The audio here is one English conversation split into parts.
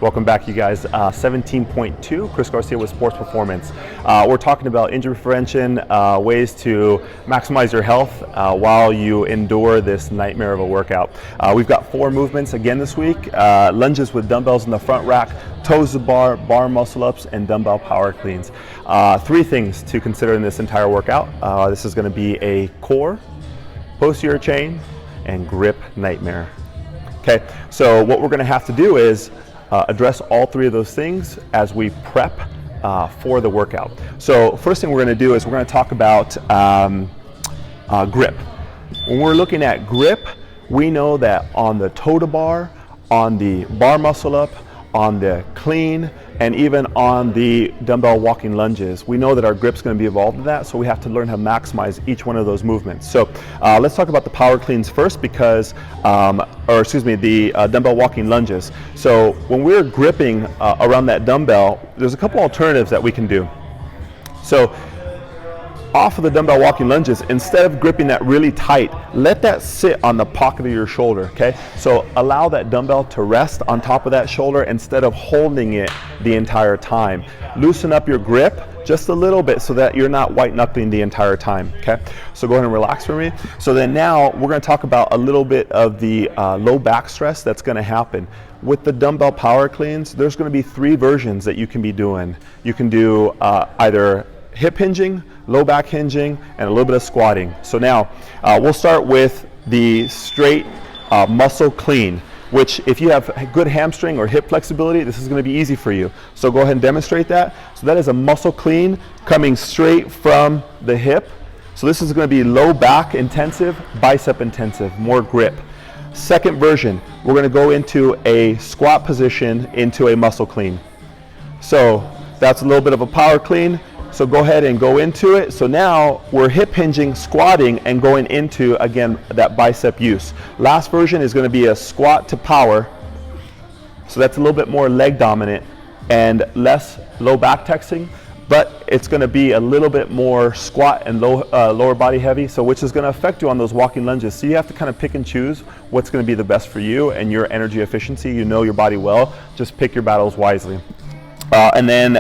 Welcome back, you guys. 17.2, Chris Garcia with Sports Performance. We're talking about injury prevention, ways to maximize your health while you endure this nightmare of a workout. We've got 4 movements again this week. Lunges with dumbbells in the front rack, toes to bar, bar muscle ups, and dumbbell power cleans. 3 things to consider in this entire workout. This is going to be a core, posterior chain, and grip nightmare. Okay, so what we're going to have to do is address all 3 of those things as we prep for the workout. So first thing we're going to do is we're going to talk about grip. When we're looking at grip, we know that on the toe to bar, on the bar muscle up, on the clean, and even on the dumbbell walking lunges, we know that our grip's going to be involved in that, so we have to learn how to maximize each one of those movements. So let's talk about the power cleans first, because, the dumbbell walking lunges. So when we're gripping around that dumbbell, there's a couple alternatives that we can do. So off of the dumbbell walking lunges, instead of gripping that really tight, let that sit on the pocket of your shoulder, okay? So allow that dumbbell to rest on top of that shoulder instead of holding it the entire time. Loosen up your grip just a little bit so that you're not white knuckling the entire time, okay? So go ahead and relax for me. So then now we're gonna talk about a little bit of the low back stress that's gonna happen. With the dumbbell power cleans, there's gonna be 3 versions that you can be doing. You can do either hip hinging, low back hinging, and a little bit of squatting. So now we'll start with the straight muscle clean, which if you have good hamstring or hip flexibility, this is going to be easy for you. So go ahead and demonstrate that. So that is a muscle clean coming straight from the hip. So this is going to be low back intensive, bicep intensive, more grip. Second version, we're going to go into a squat position into a muscle clean. So that's a little bit of a power clean. So go ahead and go into it. So now we're hip hinging, squatting, and going into, again, that bicep use. Last version is going to be a squat to power. So that's a little bit more leg dominant and less low back texting, but it's going to be a little bit more squat and lower body heavy, so which is going to affect you on those walking lunges. So you have to kind of pick and choose what's going to be the best for you and your energy efficiency. You know your body well. Just pick your battles wisely. And then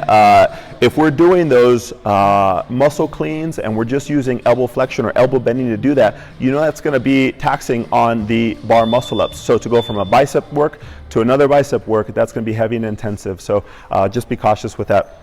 if we're doing those muscle cleans and we're just using elbow flexion or elbow bending to do that, you know that's going to be taxing on the bar muscle ups. So to go from a bicep work to another bicep work, that's going to be heavy and intensive. So just be cautious with that.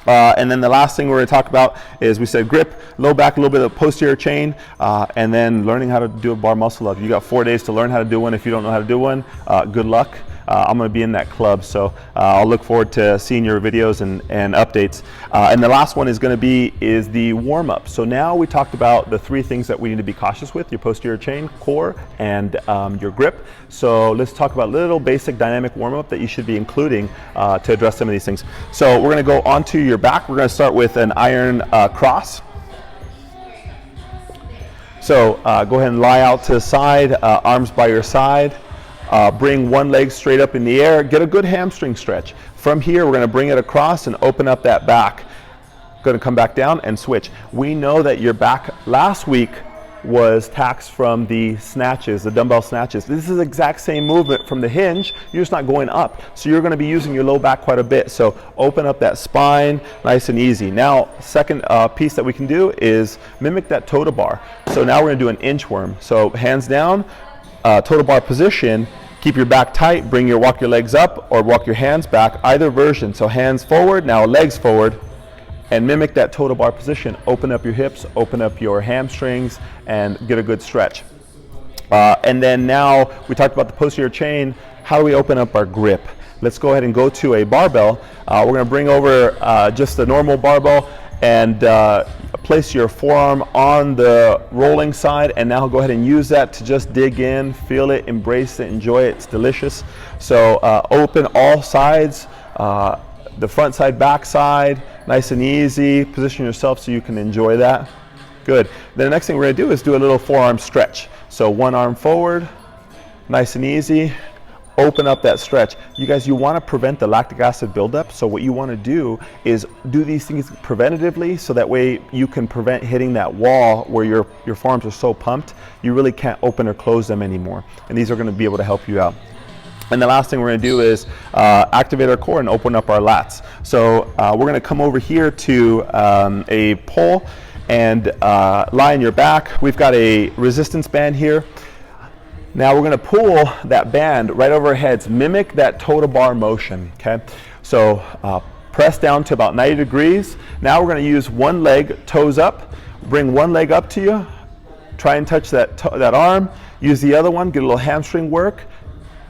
And then the last thing we're going to talk about is, we said grip, low back, a little bit of posterior chain, and then learning how to do a bar muscle up. You got 4 days to learn how to do one. If you don't know how to do one, good luck. I'm going to be in that club, so I'll look forward to seeing your videos and updates. And the last one is going to be the warm-up. So now we talked about the 3 things that we need to be cautious with: your posterior chain, core, and your grip. So let's talk about little basic dynamic warm-up that you should be including to address some of these things. So we're going to go onto your back. We're going to start with an iron cross. So go ahead and lie out to the side, arms by your side. Bring one leg straight up in the air. Get a good hamstring stretch. From here, we're going to bring it across and open up that back. Going to come back down and switch. We know that your back last week was taxed from the snatches, the dumbbell snatches. This is the exact same movement from the hinge. You're just not going up. So you're going to be using your low back quite a bit. So open up that spine, nice and easy. Now, second piece that we can do is mimic that toe to bar. So now we're going to do an inchworm. So hands down, toe to bar position. Keep your back tight, walk your legs up or walk your hands back, either version. So hands forward, now legs forward, and mimic that toe to bar position. Open up your hips, open up your hamstrings, and get a good stretch. And then now we talked about the posterior chain. How do we open up our grip? Let's go ahead and go to a barbell. We're going to bring over just a normal barbell and place your forearm on the rolling side, and now go ahead and use that to just dig in, feel it, embrace it, enjoy it. It's delicious. So open all sides, the front side, back side, nice and easy. Position yourself so you can enjoy that. Good. Then the next thing we're going to do is do a little forearm stretch. So one arm forward, nice and easy. Open up that stretch. You guys, you want to prevent the lactic acid buildup, so what you want to do is do these things preventatively, so that way you can prevent hitting that wall where your forearms are so pumped you really can't open or close them anymore, and these are going to be able to help you out. And the last thing we're going to do is activate our core and open up our lats. So we're going to come over here to a pole and lie on your back. We've got a resistance band here. Now we're going to pull that band right over our heads, mimic that toe to bar motion, okay? So press down to about 90 degrees. Now we're going to use one leg, toes up, bring one leg up to you, try and touch that arm, use the other one, get a little hamstring work.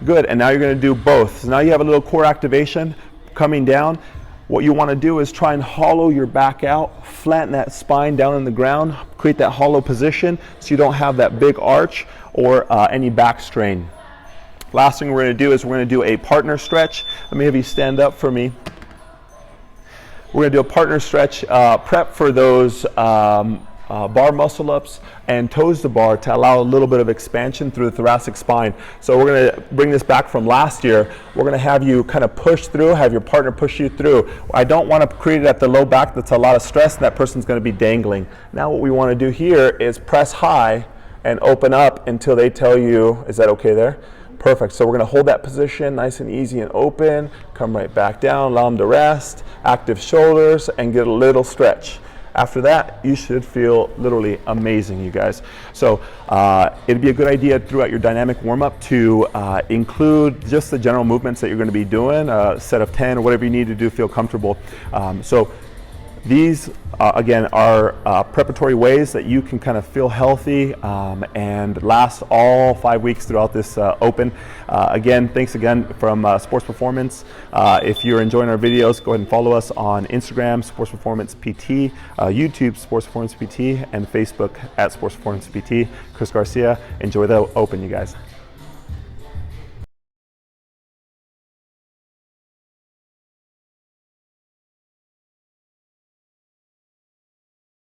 Good, and now you're going to do both. So now you have a little core activation coming down. What you want to do is try and hollow your back out, flatten that spine down in the ground, create that hollow position so you don't have that big arch or any back strain. Last thing we're going to do is we're going to do a partner stretch. Let me have you stand up for me. We're going to do a partner stretch, prep for those bar muscle ups and toes to bar to allow a little bit of expansion through the thoracic spine. So we're going to bring this back from last year. We're going to have you kind of push through, have your partner push you through. I don't want to create it at the low back. That's a lot of stress, and that person's going to be dangling. Now what we want to do here is press high and open up until they tell you, is that okay there? Perfect. So we're going to hold that position nice and easy and open, come right back down, allow them to rest, active shoulders, and get a little stretch. After that, you should feel literally amazing, you guys. So it'd be a good idea throughout your dynamic warm-up to include just the general movements that you're going to be doing, a set of 10 or whatever you need to do, feel comfortable. So these, again, are preparatory ways that you can kind of feel healthy and last all 5 weeks throughout this Open. Again, thanks again from Sports Performance. If you're enjoying our videos, go ahead and follow us on Instagram, Sports Performance PT, YouTube, Sports Performance PT, and Facebook at Sports Performance PT. Chris Garcia, enjoy the Open, you guys.